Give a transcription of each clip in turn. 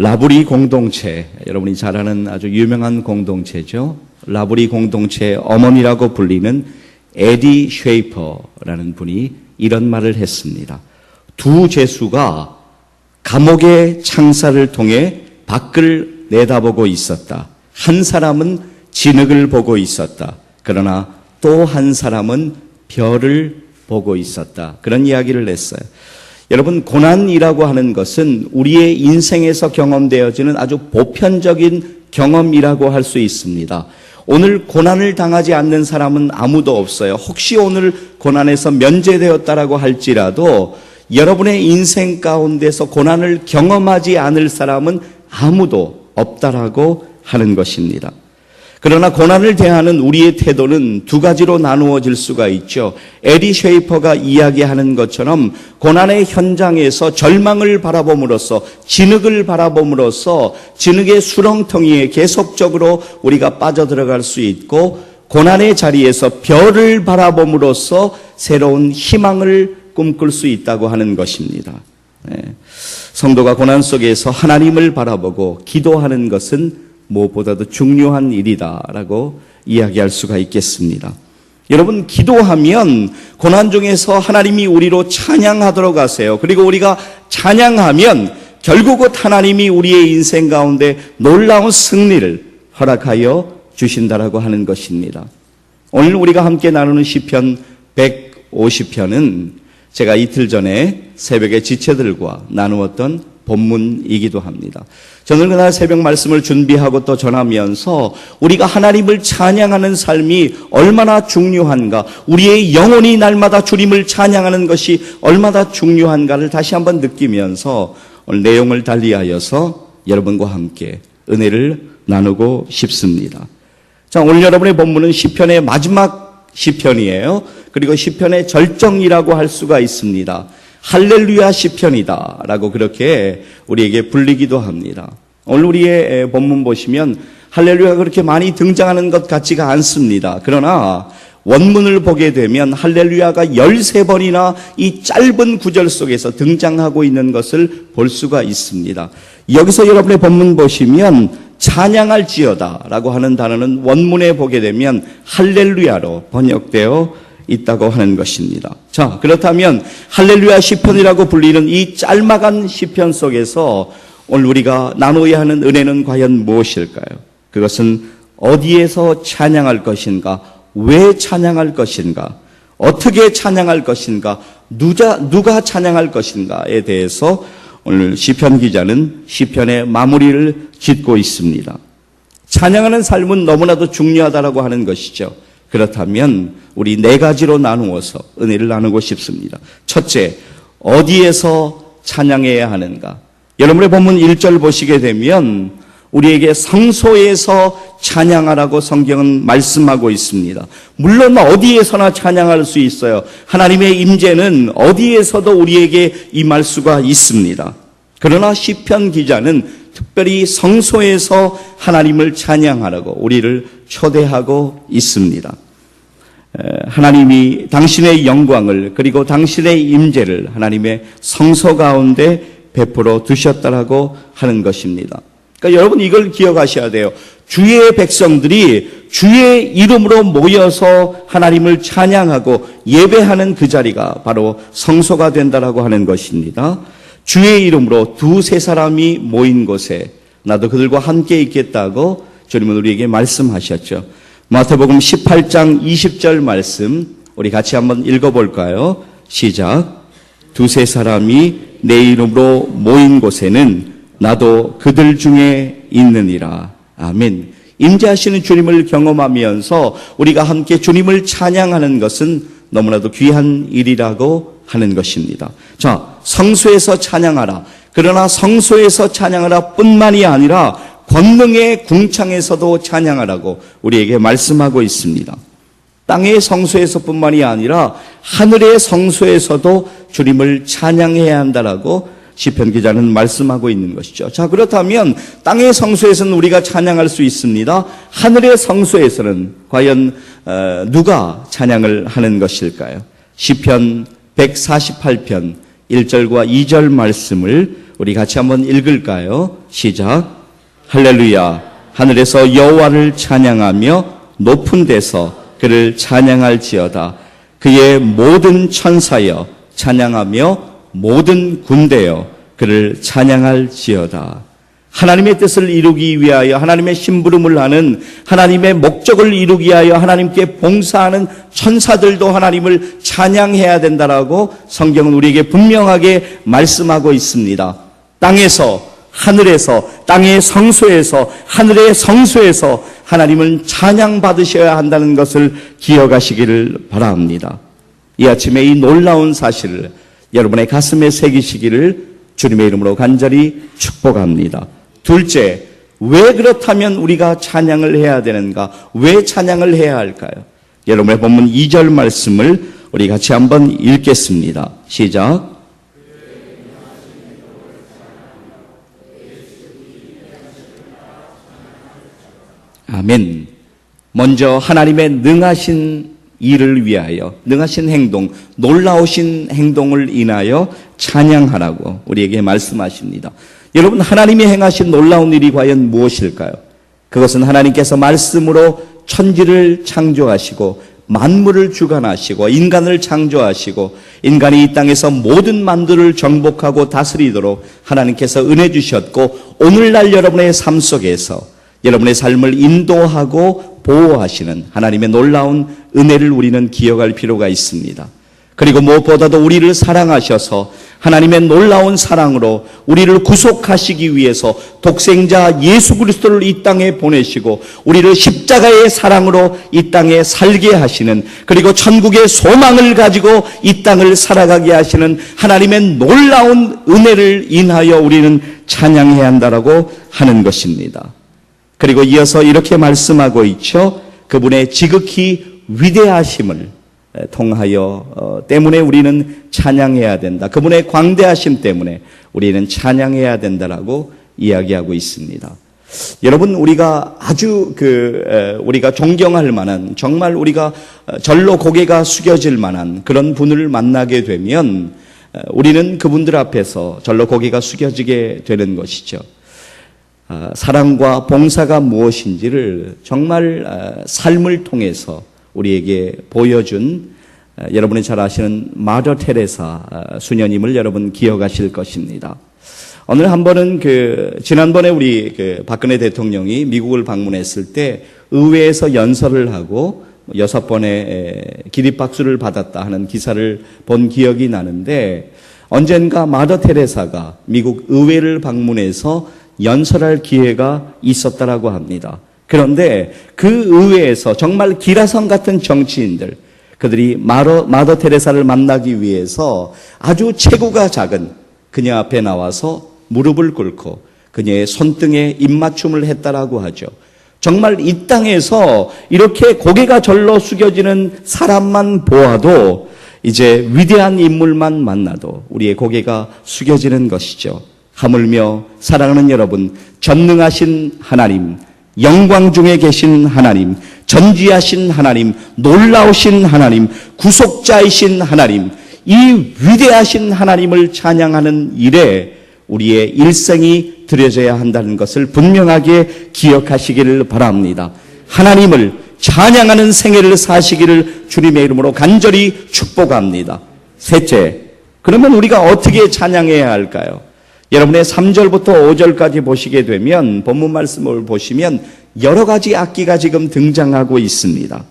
라브리 공동체, 여러분이 잘 아는 아주 유명한 공동체죠. 라브리 공동체의 어머니라고 불리는 에디 쉐이퍼라는 분이 이런 말을 했습니다. 두 죄수가 감옥의 창살을 통해 밖을 내다보고 있었다. 한 사람은 진흙을 보고 있었다. 그러나 또 한 사람은 별을 보고 있었다. 그런 이야기를 했어요. 여러분, 고난이라고 하는 것은 우리의 인생에서 경험되어지는 아주 보편적인 경험이라고 할 수 있습니다. 오늘 고난을 당하지 않는 사람은 아무도 없어요. 혹시 오늘 고난에서 면제되었다라고 할지라도 여러분의 인생 가운데서 고난을 경험하지 않을 사람은 아무도 없다라고 하는 것입니다. 그러나 고난을 대하는 우리의 태도는 두 가지로 나누어질 수가 있죠. 에디 쉐이퍼가 이야기하는 것처럼 고난의 현장에서 절망을 바라봄으로써, 진흙을 바라봄으로써 진흙의 수렁텅이에 계속적으로 우리가 빠져들어갈 수 있고, 고난의 자리에서 별을 바라봄으로써 새로운 희망을 꿈꿀 수 있다고 하는 것입니다. 성도가 고난 속에서 하나님을 바라보고 기도하는 것은 무엇보다도 중요한 일이다라고 이야기할 수가 있겠습니다. 여러분, 기도하면 고난 중에서 하나님이 우리로 찬양하도록 하세요. 그리고 우리가 찬양하면 결국은 하나님이 우리의 인생 가운데 놀라운 승리를 허락하여 주신다라고 하는 것입니다. 오늘 우리가 함께 나누는 시편 150편은 제가 이틀 전에 새벽에 지체들과 나누었던 본문이기도 합니다. 저는 그날 새벽 말씀을 준비하고 또 전하면서 우리가 하나님을 찬양하는 삶이 얼마나 중요한가, 우리의 영혼이 날마다 주님을 찬양하는 것이 얼마나 중요한가를 다시 한번 느끼면서 오늘 내용을 달리하여서 여러분과 함께 은혜를 나누고 싶습니다. 자, 오늘 여러분의 본문은 시편의 마지막 시편이에요. 그리고 시편의 절정이라고 할 수가 있습니다. 할렐루야 시편이다 라고 그렇게 우리에게 불리기도 합니다. 오늘 우리의 본문 보시면 할렐루야가 그렇게 많이 등장하는 것 같지가 않습니다. 그러나 원문을 보게 되면 할렐루야가 13번이나 이 짧은 구절 속에서 등장하고 있는 것을 볼 수가 있습니다. 여기서 여러분의 본문 보시면 찬양할지어다 라고 하는 단어는 원문에 보게 되면 할렐루야로 번역되어 있다고 하는 것입니다. 자, 그렇다면 할렐루야 시편이라고 불리는 이 짤막한 시편 속에서 오늘 우리가 나누어야 하는 은혜는 과연 무엇일까요? 그것은 어디에서 찬양할 것인가, 왜 찬양할 것인가, 어떻게 찬양할 것인가, 누가 찬양할 것인가에 대해서 오늘 시편 기자는 시편의 마무리를 짓고 있습니다. 찬양하는 삶은 너무나도 중요하다라고 하는 것이죠. 그렇다면 우리 네 가지로 나누어서 은혜를 나누고 싶습니다. 첫째, 어디에서 찬양해야 하는가? 여러분의 본문 1절 보시게 되면 우리에게 성소에서 찬양하라고 성경은 말씀하고 있습니다. 물론 어디에서나 찬양할 수 있어요. 하나님의 임재는 어디에서도 우리에게 임할 수가 있습니다. 그러나 시편 기자는 특별히 성소에서 하나님을 찬양하라고 우리를 초대하고 있습니다. 하나님이 당신의 영광을 그리고 당신의 임재를 하나님의 성소 가운데 베풀어 두셨다라고 하는 것입니다. 그러니까 여러분 이걸 기억하셔야 돼요. 주의 백성들이 주의 이름으로 모여서 하나님을 찬양하고 예배하는 그 자리가 바로 성소가 된다라고 하는 것입니다. 주의 이름으로 두세 사람이 모인 곳에 나도 그들과 함께 있겠다고 주님은 우리에게 말씀하셨죠. 마태복음 18장 20절 말씀 우리 같이 한번 읽어볼까요? 시작. 두세 사람이 내 이름으로 모인 곳에는 나도 그들 중에 있느니라. 아멘. 임재하시는 주님을 경험하면서 우리가 함께 주님을 찬양하는 것은 너무나도 귀한 일이라고 하는 것입니다. 자, 성소에서 찬양하라. 그러나 성소에서 찬양하라 뿐만이 아니라 권능의 궁창에서도 찬양하라고 우리에게 말씀하고 있습니다. 땅의 성소에서뿐만이 아니라 하늘의 성소에서도 주님을 찬양해야 한다라고 시편 기자는 말씀하고 있는 것이죠. 자, 그렇다면 땅의 성소에서는 우리가 찬양할 수 있습니다. 하늘의 성소에서는 과연 누가 찬양을 하는 것일까요? 시편 148편 1절과 2절 말씀을 우리 같이 한번 읽을까요? 시작. 할렐루야. 하늘에서 여호와를 찬양하며 높은 데서 그를 찬양할지어다. 그의 모든 천사여 찬양하며 모든 군대여 그를 찬양할지어다. 하나님의 뜻을 이루기 위하여 하나님의 심부름을 하는 하나님의 목적을 이루기 위하여 하나님께 봉사하는 천사들도 하나님을 찬양해야 된다라고 성경은 우리에게 분명하게 말씀하고 있습니다. 땅에서, 하늘에서, 땅의 성소에서, 하늘의 성소에서 하나님을 찬양받으셔야 한다는 것을 기억하시기를 바랍니다. 이 아침에 이 놀라운 사실을 여러분의 가슴에 새기시기를 주님의 이름으로 간절히 축복합니다. 둘째, 왜 그렇다면 우리가 찬양을 해야 되는가? 왜 찬양을 해야 할까요? 여러분의 본문 2절 말씀을 우리 같이 한번 읽겠습니다. 시작. 아멘. 먼저 하나님의 능하신 일을 위하여, 능하신 행동, 놀라우신 행동을 인하여 찬양하라고 우리에게 말씀하십니다. 여러분, 하나님이 행하신 놀라운 일이 과연 무엇일까요? 그것은 하나님께서 말씀으로 천지를 창조하시고 만물을 주관하시고 인간을 창조하시고 인간이 이 땅에서 모든 만물을 정복하고 다스리도록 하나님께서 은혜 주셨고 오늘날 여러분의 삶 속에서 여러분의 삶을 인도하고 보호하시는 하나님의 놀라운 은혜를 우리는 기억할 필요가 있습니다. 그리고 무엇보다도 우리를 사랑하셔서 하나님의 놀라운 사랑으로 우리를 구속하시기 위해서 독생자 예수 그리스도를 이 땅에 보내시고 우리를 십자가의 사랑으로 이 땅에 살게 하시는, 그리고 천국의 소망을 가지고 이 땅을 살아가게 하시는 하나님의 놀라운 은혜를 인하여 우리는 찬양해야 한다라고 하는 것입니다. 그리고 이어서 이렇게 말씀하고 있죠. 그분의 지극히 위대하심을 통하여 때문에 우리는 찬양해야 된다. 그분의 광대하심 때문에 우리는 찬양해야 된다라고 이야기하고 있습니다. 여러분, 우리가 아주 우리가 존경할 만한, 정말 우리가 절로 고개가 숙여질 만한 그런 분을 만나게 되면 우리는 그분들 앞에서 절로 고개가 숙여지게 되는 것이죠. 사랑과 봉사가 무엇인지를 정말 삶을 통해서 우리에게 보여준 여러분이 잘 아시는 마더 테레사 수녀님을 여러분 기억하실 것입니다. 오늘 한 번은 지난번에 우리 박근혜 대통령이 미국을 방문했을 때 의회에서 연설을 하고 6번의 기립박수를 받았다 하는 기사를 본 기억이 나는데, 언젠가 마더 테레사가 미국 의회를 방문해서 연설할 기회가 있었다라고 합니다. 그런데 그 의회에서 정말 기라성 같은 정치인들, 그들이 마더 테레사를 만나기 위해서 아주 체구가 작은 그녀 앞에 나와서 무릎을 꿇고 그녀의 손등에 입맞춤을 했다라고 하죠. 정말 이 땅에서 이렇게 고개가 절로 숙여지는 사람만 보아도, 이제 위대한 인물만 만나도 우리의 고개가 숙여지는 것이죠. 하물며 사랑하는 여러분, 전능하신 하나님, 영광 중에 계신 하나님, 전지하신 하나님, 놀라우신 하나님, 구속자이신 하나님, 이 위대하신 하나님을 찬양하는 일에 우리의 일생이 들여져야 한다는 것을 분명하게 기억하시기를 바랍니다. 하나님을 찬양하는 생애를 사시기를 주님의 이름으로 간절히 축복합니다. 셋째, 그러면 우리가 어떻게 찬양해야 할까요? 여러분의 3절부터 5절까지 보시게 되면, 본문 말씀을 보시면 여러 가지 악기가 지금 등장하고 있습니다.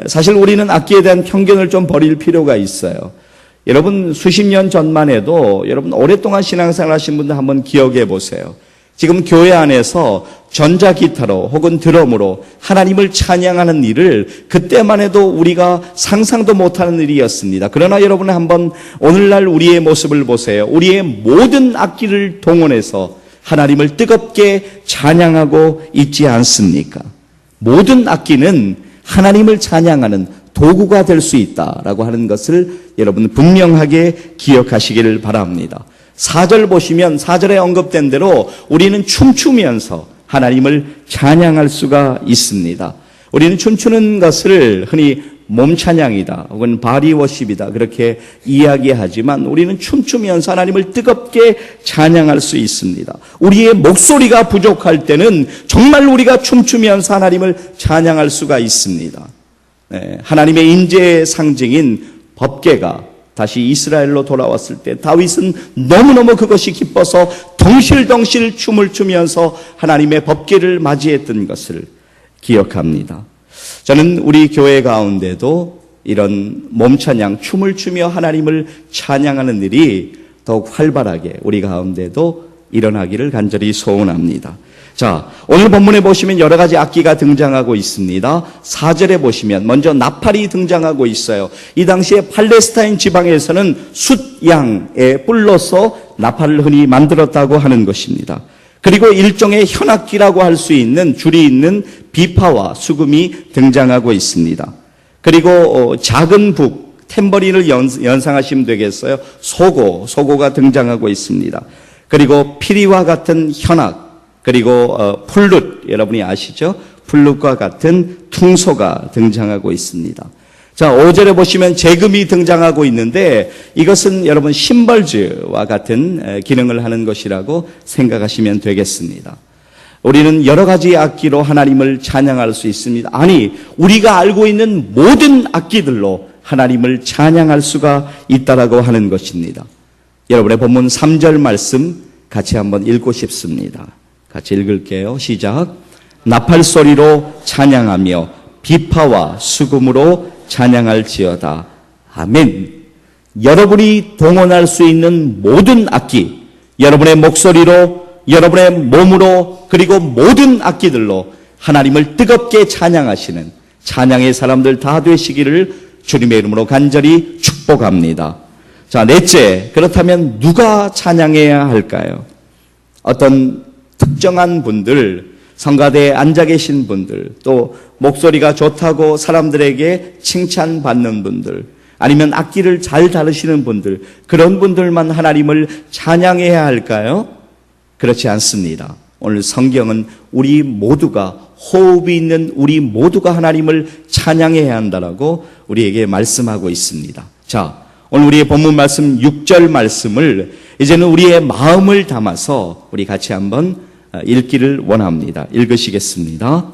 사실 우리는 악기에 대한 편견을 좀 버릴 필요가 있어요. 여러분, 수십 년 전만 해도 여러분 오랫동안 신앙생활 하신 분들 한번 기억해 보세요. 지금 교회 안에서 전자기타로 혹은 드럼으로 하나님을 찬양하는 일을 그때만 해도 우리가 상상도 못하는 일이었습니다. 그러나 여러분 한번 오늘날 우리의 모습을 보세요. 우리의 모든 악기를 동원해서 하나님을 뜨겁게 찬양하고 있지 않습니까? 모든 악기는 하나님을 찬양하는 도구가 될 수 있다라고 하는 것을 여러분 분명하게 기억하시기를 바랍니다. 4절 보시면 4절에 언급된 대로 우리는 춤추면서 하나님을 찬양할 수가 있습니다. 우리는 춤추는 것을 흔히 몸 찬양이다 혹은 바디 워십이다 그렇게 이야기하지만 우리는 춤추면서 하나님을 뜨겁게 찬양할 수 있습니다. 우리의 목소리가 부족할 때는 정말 우리가 춤추면서 하나님을 찬양할 수가 있습니다. 하나님의 인재의 상징인 법궤가 다시 이스라엘로 돌아왔을 때 다윗은 너무너무 그것이 기뻐서 덩실덩실 춤을 추면서 하나님의 법궤를 맞이했던 것을 기억합니다. 저는 우리 교회 가운데도 이런 몸찬양, 춤을 추며 하나님을 찬양하는 일이 더욱 활발하게 우리 가운데도 일어나기를 간절히 소원합니다. 자, 오늘 본문에 보시면 여러 가지 악기가 등장하고 있습니다. 4절에 보시면 먼저 나팔이 등장하고 있어요. 이 당시에 팔레스타인 지방에서는 숫양의 뿔로서 나팔을 흔히 만들었다고 하는 것입니다. 그리고 일종의 현악기라고 할 수 있는 줄이 있는 비파와 수금이 등장하고 있습니다. 그리고 작은 북, 탬버린을 연상하시면 되겠어요. 소고가 등장하고 있습니다. 그리고 피리와 같은 현악, 그리고 플룻, 여러분이 아시죠? 플룻과 같은 퉁소가 등장하고 있습니다. 자, 5절에 보시면 재금이 등장하고 있는데 이것은 여러분 심벌즈와 같은 기능을 하는 것이라고 생각하시면 되겠습니다. 우리는 여러 가지 악기로 하나님을 찬양할 수 있습니다. 아니, 우리가 알고 있는 모든 악기들로 하나님을 찬양할 수가 있다라고 하는 것입니다. 여러분의 본문 3절 말씀 같이 한번 읽고 싶습니다. 같이 읽을게요. 시작. 나팔 소리로 찬양하며 비파와 수금으로 찬양할지어다. 아멘. 여러분이 동원할 수 있는 모든 악기, 여러분의 목소리로, 여러분의 몸으로, 그리고 모든 악기들로 하나님을 뜨겁게 찬양하시는 찬양의 사람들 다 되시기를 주님의 이름으로 간절히 축복합니다. 자, 넷째, 그렇다면 누가 찬양해야 할까요? 어떤 특정한 분들, 성가대에 앉아 계신 분들, 또 목소리가 좋다고 사람들에게 칭찬받는 분들, 아니면 악기를 잘 다루시는 분들, 그런 분들만 하나님을 찬양해야 할까요? 그렇지 않습니다. 오늘 성경은 우리 모두가, 호흡이 있는 우리 모두가 하나님을 찬양해야 한다라고 우리에게 말씀하고 있습니다. 자, 오늘 우리의 본문 말씀 6절 말씀을 이제는 우리의 마음을 담아서 우리 같이 한번 읽기를 원합니다. 읽으시겠습니다.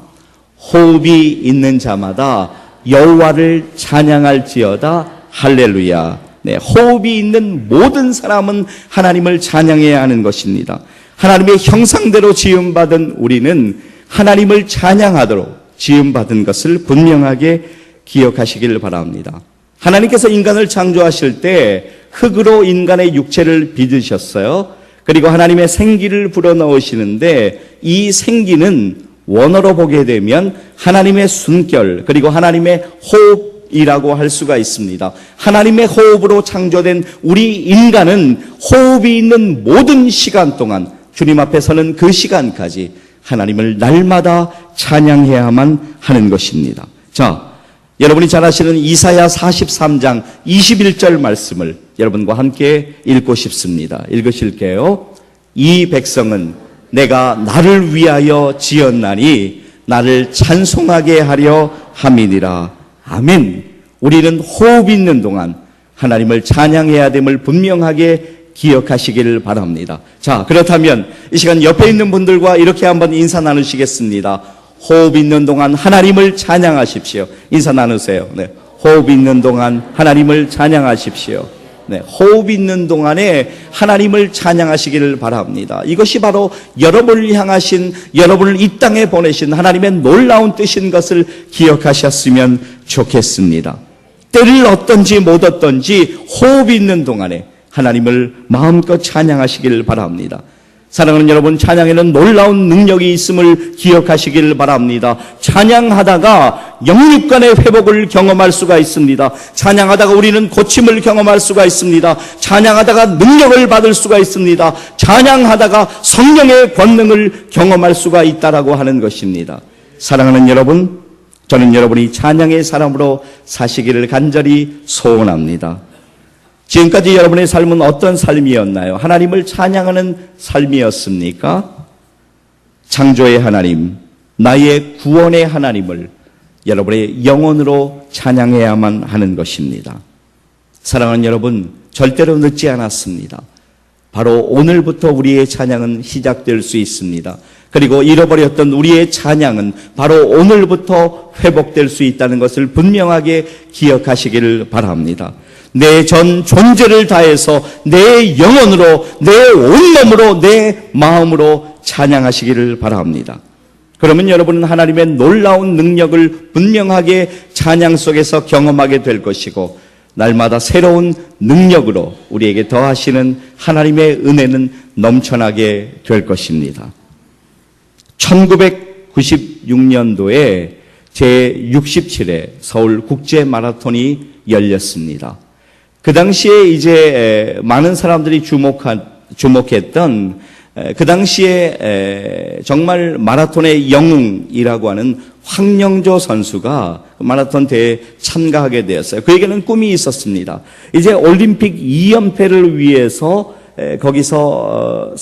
호흡이 있는 자마다 여호와를 찬양할지어다. 할렐루야. 네, 호흡이 있는 모든 사람은 하나님을 찬양해야 하는 것입니다. 하나님의 형상대로 지음받은 우리는 하나님을 찬양하도록 지음받은 것을 분명하게 기억하시기를 바랍니다. 하나님께서 인간을 창조하실 때 흙으로 인간의 육체를 빚으셨어요. 그리고 하나님의 생기를 불어넣으시는데 이 생기는 원어로 보게 되면 하나님의 숨결 그리고 하나님의 호흡이라고 할 수가 있습니다. 하나님의 호흡으로 창조된 우리 인간은 호흡이 있는 모든 시간 동안 주님 앞에 서는 그 시간까지 하나님을 날마다 찬양해야만 하는 것입니다. 자, 여러분이 잘 아시는 이사야 43장 21절 말씀을 여러분과 함께 읽고 싶습니다. 읽으실게요. 이 백성은 내가 나를 위하여 지었나니 나를 찬송하게 하려 함이니라. 아멘. 우리는 호흡 있는 동안 하나님을 찬양해야 됨을 분명하게 기억하시기를 바랍니다. 자, 그렇다면 이 시간 옆에 있는 분들과 이렇게 한번 인사 나누시겠습니다. 호흡 있는 동안 하나님을 찬양하십시오. 인사 나누세요. 네. 호흡 있는 동안 하나님을 찬양하십시오. 네. 호흡 있는 동안에 하나님을 찬양하시기를 바랍니다. 이것이 바로 여러분을 향하신, 여러분을 이 땅에 보내신 하나님의 놀라운 뜻인 것을 기억하셨으면 좋겠습니다. 때를 얻든지 못 얻든지 호흡 있는 동안에 하나님을 마음껏 찬양하시기를 바랍니다. 사랑하는 여러분, 찬양에는 놀라운 능력이 있음을 기억하시길 바랍니다. 찬양하다가 영육간의 회복을 경험할 수가 있습니다. 찬양하다가 우리는 고침을 경험할 수가 있습니다. 찬양하다가 능력을 받을 수가 있습니다. 찬양하다가 성령의 권능을 경험할 수가 있다라고 하는 것입니다. 사랑하는 여러분, 저는 여러분이 찬양의 사람으로 사시기를 간절히 소원합니다. 지금까지 여러분의 삶은 어떤 삶이었나요? 하나님을 찬양하는 삶이었습니까? 창조의 하나님, 나의 구원의 하나님을 여러분의 영혼으로 찬양해야만 하는 것입니다. 사랑하는 여러분, 절대로 늦지 않았습니다. 바로 오늘부터 우리의 찬양은 시작될 수 있습니다. 그리고 잃어버렸던 우리의 찬양은 바로 오늘부터 회복될 수 있다는 것을 분명하게 기억하시기를 바랍니다. 내 전 존재를 다해서 내 영혼으로, 내 온몸으로, 내 마음으로 찬양하시기를 바랍니다. 그러면 여러분은 하나님의 놀라운 능력을 분명하게 찬양 속에서 경험하게 될 것이고, 날마다 새로운 능력으로 우리에게 더하시는 하나님의 은혜는 넘쳐나게 될 것입니다. 1996년도에 제67회 서울 국제 마라톤이 열렸습니다. 그 당시에 이제 많은 사람들이 주목했던 그 당시에 정말 마라톤의 영웅이라고 하는 황영조 선수가 마라톤 대회에 참가하게 되었어요. 그에게는 꿈이 있었습니다. 이제 올림픽 2연패를 위해서 거기서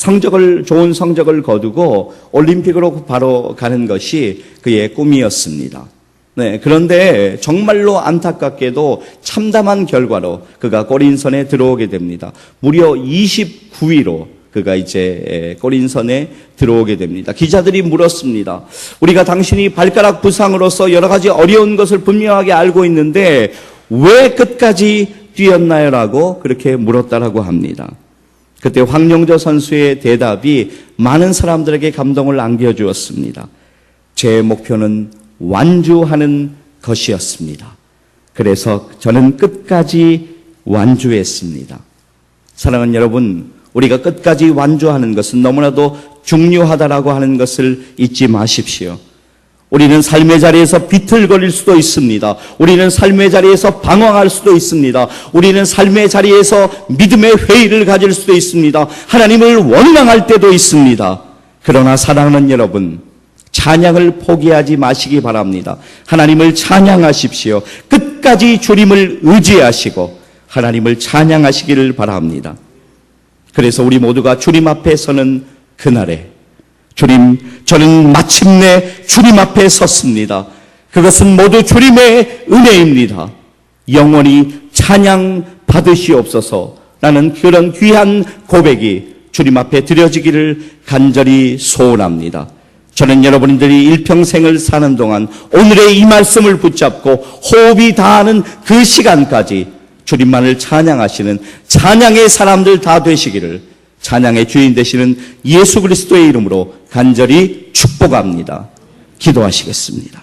좋은 성적을 거두고 올림픽으로 바로 가는 것이 그의 꿈이었습니다. 네, 그런데 정말로 안타깝게도 참담한 결과로 그가 골인선에 들어오게 됩니다. 무려 29위로 그가 이제 골인선에 들어오게 됩니다. 기자들이 물었습니다. 우리가 당신이 발가락 부상으로서 여러 가지 어려운 것을 분명하게 알고 있는데 왜 끝까지 뛰었나요? 라고 그렇게 물었다라고 합니다. 그때 황영조 선수의 대답이 많은 사람들에게 감동을 안겨주었습니다. 제 목표는 완주하는 것이었습니다. 그래서 저는 끝까지 완주했습니다. 사랑하는 여러분, 우리가 끝까지 완주하는 것은 너무나도 중요하다라고 하는 것을 잊지 마십시오. 우리는 삶의 자리에서 비틀거릴 수도 있습니다. 우리는 삶의 자리에서 방황할 수도 있습니다. 우리는 삶의 자리에서 믿음의 회의를 가질 수도 있습니다. 하나님을 원망할 때도 있습니다. 그러나 사랑하는 여러분, 찬양을 포기하지 마시기 바랍니다. 하나님을 찬양하십시오. 끝까지 주님을 의지하시고 하나님을 찬양하시기를 바랍니다. 그래서 우리 모두가 주님 앞에 서는 그날에 주님, 저는 마침내 주님 앞에 섰습니다. 그것은 모두 주님의 은혜입니다. 영원히 찬양 받으시옵소서라는 그런 귀한 고백이 주님 앞에 드려지기를 간절히 소원합니다. 저는 여러분들이 일평생을 사는 동안 오늘의 이 말씀을 붙잡고 호흡이 다하는 그 시간까지 주님만을 찬양하시는 찬양의 사람들 다 되시기를 찬양의 주인 되시는 예수 그리스도의 이름으로 간절히 축복합니다. 기도하시겠습니다.